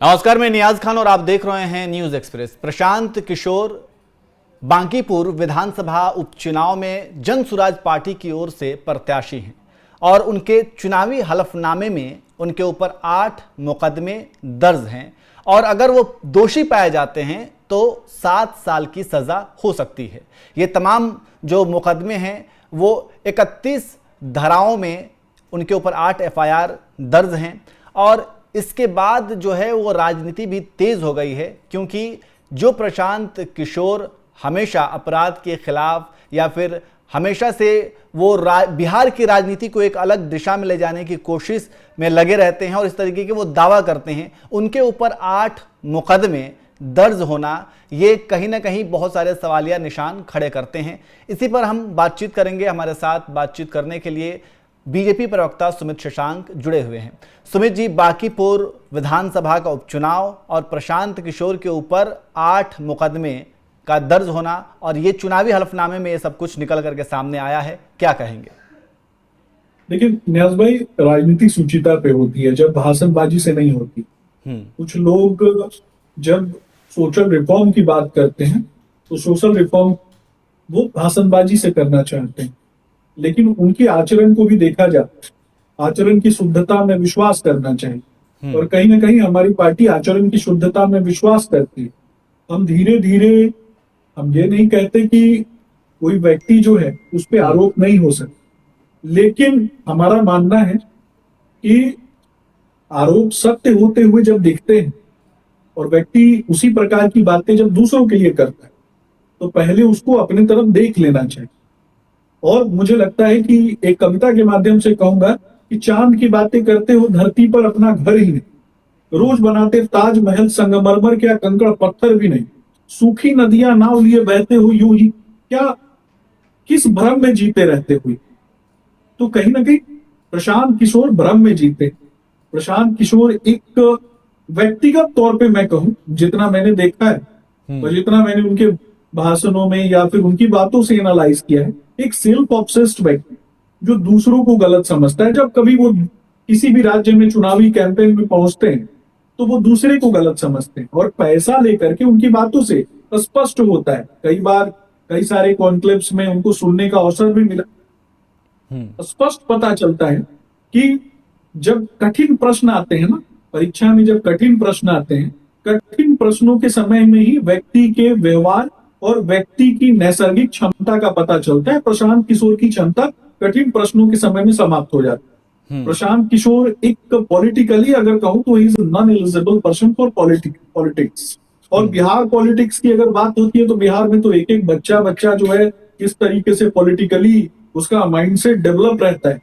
नमस्कार, मैं नियाज खान और आप देख रहे हैं न्यूज एक्सप्रेस। प्रशांत किशोर बांकीपुर विधानसभा उपचुनाव में जन सुराज पार्टी की ओर से प्रत्याशी हैं और उनके चुनावी हलफनामे में उनके ऊपर 8 मुकदमे दर्ज हैं और अगर वो दोषी पाए जाते हैं तो 7 साल की सजा हो सकती है। ये तमाम जो मुकदमे हैं वो 31 धाराओं में उनके ऊपर 8 एफआईआर दर्ज हैं और इसके बाद जो है वो राजनीति भी तेज हो गई है, क्योंकि जो प्रशांत किशोर हमेशा अपराध के खिलाफ या फिर हमेशा से वो बिहार की राजनीति को एक अलग दिशा में ले जाने की कोशिश में लगे रहते हैं और इस तरीके के वो दावा करते हैं, उनके ऊपर 8 मुकदमे दर्ज होना ये कहीं ना कहीं बहुत सारे सवालिया निशान खड़े करते हैं। इसी पर हम बातचीत करेंगे। हमारे साथ बातचीत करने के लिए बीजेपी प्रवक्ता सुमित शशांक जुड़े हुए हैं। सुमित जी, बांकीपुर विधानसभा का उपचुनाव और प्रशांत किशोर के ऊपर 8 मुकदमे का दर्ज होना और ये चुनावी हलफनामे में ये सब कुछ निकल करके सामने आया है, क्या कहेंगे? देखिए नियाज भाई, राजनीति सुचिता पे होती है, जब भाषणबाजी से नहीं होती। कुछ लोग जब सोशल रिफॉर्म की बात करते हैं तो सोशल रिफॉर्म वो भाषणबाजी से करना चाहते हैं, लेकिन उनकी आचरण को भी देखा जाता है। आचरण की शुद्धता में विश्वास करना चाहिए और कहीं ना कहीं हमारी पार्टी आचरण की शुद्धता में विश्वास करती है। हम धीरे धीरे, हम ये नहीं कहते कि कोई व्यक्ति जो है उस पर आरोप नहीं हो सकता, लेकिन हमारा मानना है कि आरोप सत्य होते हुए जब दिखते हैं और व्यक्ति उसी प्रकार की बातें जब दूसरों के लिए करता है तो पहले उसको अपनी तरफ देख लेना चाहिए। और मुझे लगता है कि एक कविता के माध्यम से कहूंगा कि चांद की बातें करते हो धरती पर अपना घर ही नहीं, रोज बनाते ताजमहल संगमरमर क्या कंकड़ पत्थर भी नहीं, सूखी नदियां नाव लिए बहते हो यूं ही, क्या किस भ्रम में जीते रहते हुए। तो कहीं ना कहीं प्रशांत किशोर भ्रम में जीते। प्रशांत किशोर एक व्यक्तिगत तौर पे मैं कहूं, जितना मैंने देखा है और जितना मैंने उनके भाषणों में या फिर उनकी बातों से एनालाइज किया है, एक सेल्फ ऑब्सेस्ड व्यक्ति जो दूसरों को गलत समझता है। जब कभी वो किसी भी राज्य में चुनावी कैंपेन में पहुंचते हैं तो वो दूसरे को गलत समझते हैं और पैसा लेकर के उनकी बातों से स्पष्ट होता है। कई बार कई सारे कॉन्क्लेव्स में उनको सुनने का अवसर भी मिला। स्पष्ट पता चलता है कि जब कठिन प्रश्न आते हैं ना, परीक्षा में जब कठिन प्रश्न आते हैं, कठिन प्रश्नों के समय में ही व्यक्ति के व्यवहार और व्यक्ति की नैसर्गिक क्षमता का पता चलता है। प्रशांत किशोर की क्षमता कठिन प्रश्नों के समय में समाप्त हो जाती है। प्रशांत किशोर एक पॉलिटिकली अगर कहूं तो he is non eligible person for politics. और बिहार पॉलिटिक्स की अगर बात होती है तो बिहार में तो एक एक बच्चा जो है किस तरीके से पॉलिटिकली उसका माइंडसेट डेवलप रहता है।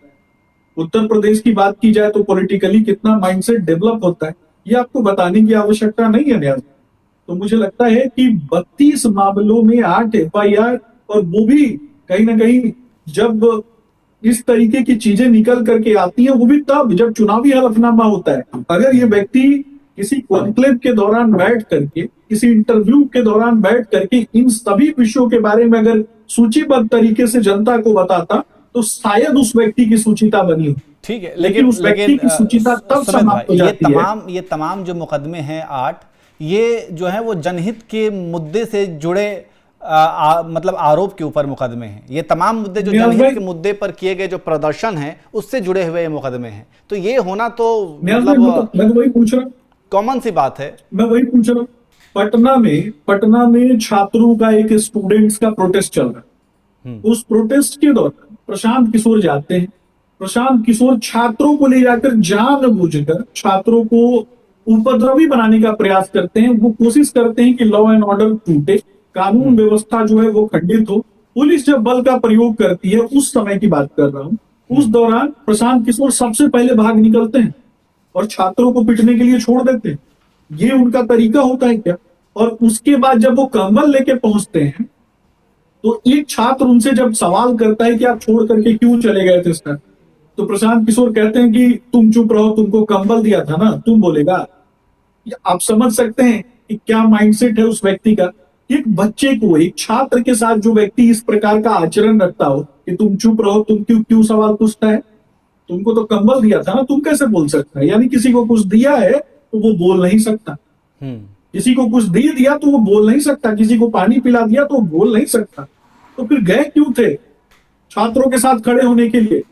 उत्तर प्रदेश की बात की जाए तो पॉलिटिकली कितना माइंडसेट डेवलप होता है ये आपको बताने की आवश्यकता नहीं है न्याज। तो मुझे लगता है कि 32 मामलों में 8 एफआईआर, और वो भी कहीं ना कहीं जब इस तरीके की चीजें निकल करके आती हैं वो भी तब जब चुनावी हलफनामा होता है। अगर ये व्यक्ति किसी कॉन्क्लेव के दौरान बैठ करके, किसी इंटरव्यू के दौरान बैठ करके इन सभी विषयों के बारे में अगर सूचीबद्ध तरीके से जनता को बताता तो शायद उस व्यक्ति की सूचिता बनी हो। ठीक है, लेकिन उस व्यक्ति की सूचिता तब समाप्त हो जाती है। ये तमाम जो मुकदमे हैं 8, ये जो है वो जनहित के मुद्दे से जुड़े मतलब आरोप के ऊपर मुकदमे हैं। ये तमाम मुद्दे जो जनहित के मुद्दे पर किए गए जो प्रदर्शन हैं उससे जुड़े हुए मुकदमे हैं। तो ये होना तो मतलब मैं वही पूछ रहा हूँ, कॉमन सी बात है। मैं वही पूछ रहा हूँ। पटना में छात्रों का, एक स्टूडेंट्स का प्रोटेस्ट चल रहा है। उस प्रोटेस्ट के दौरान प्रशांत किशोर जाते हैं। प्रशांत किशोर छात्रों को ले जाकर जानबूझकर छात्रों को उपद्रवी बनाने का प्रयास करते हैं। वो कोशिश करते हैं कि लॉ एंड ऑर्डर टूटे, कानून व्यवस्था जो है वो खंडित हो। पुलिस जब बल का प्रयोग करती है, उस समय की बात कर रहा हूं, उस दौरान प्रशांत किशोर सबसे पहले भाग निकलते हैं और छात्रों को पिटने के लिए छोड़ देते हैं। ये उनका तरीका होता है क्या? और उसके बाद जब वो कंबल लेके पहुंचते हैं तो एक छात्र उनसे जब सवाल करता है कि आप छोड़ करके क्यों चले गए थे सर, तो प्रशांत किशोर कहते हैं कि तुम चुप रहो, तुमको कंबल दिया था ना, तुम बोलेगा। आप समझ सकते हैं कि क्या माइंडसेट है उस व्यक्ति का। एक बच्चे को, एक छात्र के साथ जो व्यक्ति इस प्रकार का आचरण रखता हो कि तुम चुप रहो, तुम क्यों सवाल पूछता है, तुमको तो कंबल दिया था ना, तुम कैसे बोल सकता है। यानी किसी को कुछ दिया है तो वो बोल नहीं सकता। हम्म। किसी को कुछ दे दिया तो वो बोल नहीं सकता, किसी को पानी पिला दिया तो वो बोल नहीं सकता। तो फिर गए क्यों थे? छात्रों के साथ खड़े होने के लिए,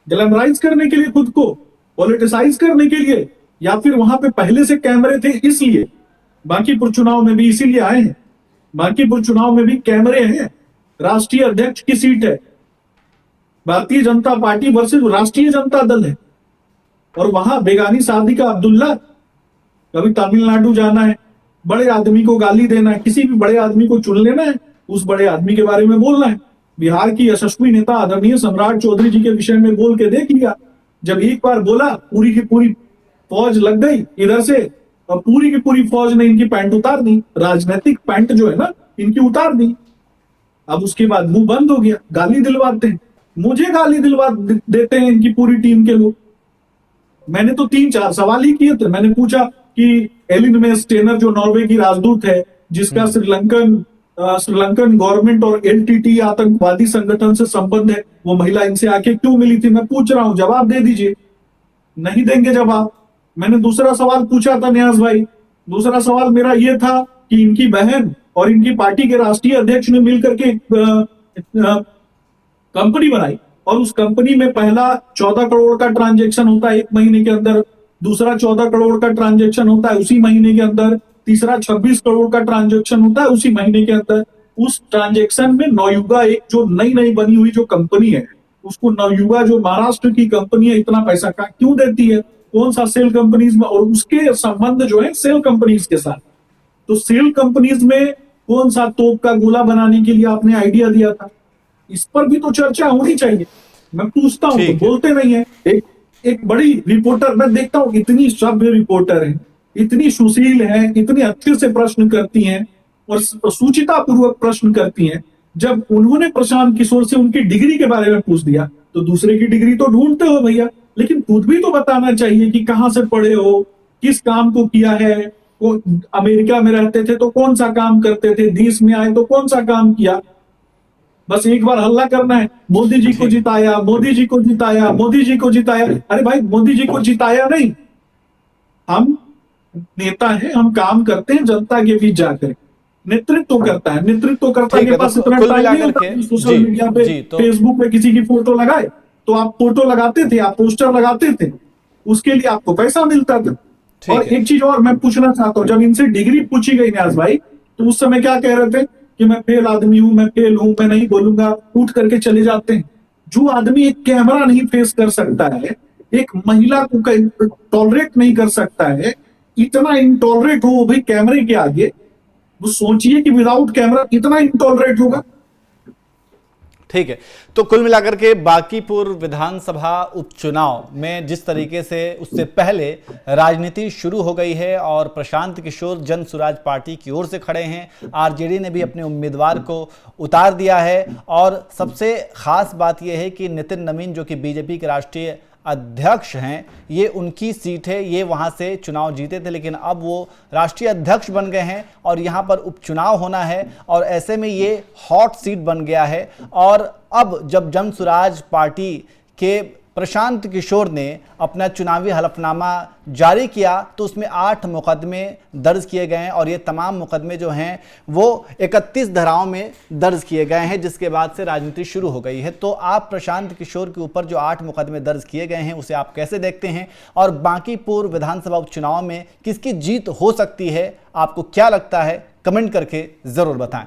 ग्लैमराइज करने के लिए, खुद को पॉलिटिसाइज करने के लिए, या फिर वहां पे पहले से कैमरे थे इसलिए? बांकीपुर चुनाव में भी इसीलिए आए हैं। बांकीपुर चुनाव में भी कैमरे हैं, राष्ट्रीय अध्यक्ष की सीट है, भारतीय जनता पार्टी वर्सेस राष्ट्रीय जनता दल है, और वहां बेगानी शादी का अब्दुल्ला, कभी तमिलनाडु जाना है, बड़े आदमी को गाली देना है, किसी भी बड़े आदमी को चुन लेना है, उस बड़े आदमी के बारे में बोलना है। बिहार की यशस्वी नेता आदरणीय सम्राट चौधरी जी के विषय में बोल के देख लिया। जब एक बार बोला, पूरी की पूरी फौज लग गई इधर से, और पूरी की पूरी फौज ने इनकी पैंट उतार दी, राजनीतिक पैंट जो है ना इनकी उतार दी। अब उसके बाद मुंह बंद हो गया, गाली दिलवाते हैं, मुझे गाली दिलवा देते हैं इनकी पूरी टीम के लोग। मैंने तो 3-4 सवाल ही किए थे। मैंने पूछा कि एलिन मेस्टेनर जो नॉर्वे की राजदूत है, जिसका श्रीलंकन गवर्नमेंट और एलटीटी आतंकवादी संगठन से संबंध है, वो महिला इनसे आके क्यों मिली थी? मैं पूछ रहा हूं, जवाब दे दीजिए। नहीं देंगे जवाब। मैंने दूसरा सवाल पूछा था न्यास भाई, दूसरा सवाल मेरा ये था कि इनकी बहन और इनकी पार्टी के राष्ट्रीय अध्यक्ष ने मिलकर के कंपनी बनाई, और उस कंपनी में पहला 14 करोड़ का ट्रांजैक्शन होता है 1 महीने के अंदर, दूसरा 14 करोड़ का ट्रांजैक्शन होता है उसी महीने के अंदर, तीसरा 26 करोड़ का ट्रांजैक्शन होता है उसी महीने के अंदर। उस ट्रांजैक्शन में नवयुगा, एक जो नई बनी हुई जो कंपनी है, उसको नवयुगा जो महाराष्ट्र की कंपनी है, इतना पैसा का क्यों देती है? कौन सा सेल कंपनीज में, और उसके संबंध जो है सेल कंपनीज के साथ। तो सेल कंपनीज में कौन सा तोप का गोला बनाने के लिए आपने आइडिया दिया था? इस पर भी तो चर्चा होनी चाहिए। मैं पूछता हूं तो बोलते नहीं है। एक बड़ी रिपोर्टर, मैं देखता हूं इतनी सभ्य रिपोर्टर है, इतनी सुशील है, इतने अच्छे से प्रश्न करती हैं और सूचिता पूर्वक प्रश्न करती हैं। जब उन्होंने प्रशांत किशोर से उनकी डिग्री के बारे में पूछ दिया, तो दूसरे की डिग्री तो ढूंढते हो भैया, लेकिन खुद भी तो बताना चाहिए कि कहां से पढ़े हो, किस काम को किया है। अमेरिका में रहते थे तो कौन सा काम करते थे, देश में आए तो कौन सा काम किया। बस एक बार हल्ला करना है, मोदी जी को जिताया, मोदी जी को जिताया, मोदी जी को जिताया। अरे भाई, मोदी जी को जिताया नहीं, हम नेता हैं, हम काम करते हैं जनता के बीच जाकर। नेतृत्व करता है, नेतृत्व करता के पास इतना टाइम नहीं होता सोशल मीडिया पे, फेसबुक पे किसी की फोटो लगाए। तो आप फोटो लगाते थे, आप पोस्टर लगाते थे, उसके लिए आपको पैसा मिलता था। और एक चीज और मैं पूछना चाहता हूँ, जब इनसे डिग्री पूछी गई न्यास भाई, तो उस समय क्या कह रहे थे कि मैं फेल आदमी हूं, मैं फेल हूं, मैं नहीं बोलूंगा, उठ करके चले जाते हैं। जो आदमी एक कैमरा नहीं फेस कर सकता है, एक महिला को टॉलरेट नहीं कर सकता है, इतना इंटॉलरेट हो भाई कैमरे के आगे, वो सोचिए कि विदाउट कैमरा कितना इंटॉलरेट होगा। ठीक है, तो कुल मिलाकर के बांकीपुर विधानसभा उपचुनाव में जिस तरीके से उससे पहले राजनीति शुरू हो गई है और प्रशांत किशोर जन सुराज पार्टी की ओर से खड़े हैं, आरजेडी ने भी अपने उम्मीदवार को उतार दिया है। और सबसे खास बात यह है कि नितिन नवीन जो कि बीजेपी के राष्ट्रीय अध्यक्ष हैं, ये उनकी सीट है, ये वहां से चुनाव जीते थे, लेकिन अब वो राष्ट्रीय अध्यक्ष बन गए हैं और यहां पर उपचुनाव होना है, और ऐसे में ये हॉट सीट बन गया है। और अब जब जन सुराज पार्टी के प्रशांत किशोर ने अपना चुनावी हलफनामा जारी किया तो उसमें 8 मुकदमे दर्ज किए गए हैं, और ये तमाम मुकदमे जो हैं वो 31 धाराओं में दर्ज किए गए हैं, जिसके बाद से राजनीति शुरू हो गई है। तो आप प्रशांत किशोर के ऊपर जो 8 मुकदमे दर्ज किए गए हैं उसे आप कैसे देखते हैं, और बांकीपुर विधानसभा उपचुनाव में किसकी जीत हो सकती है, आपको क्या लगता है, कमेंट करके ज़रूर बताएं।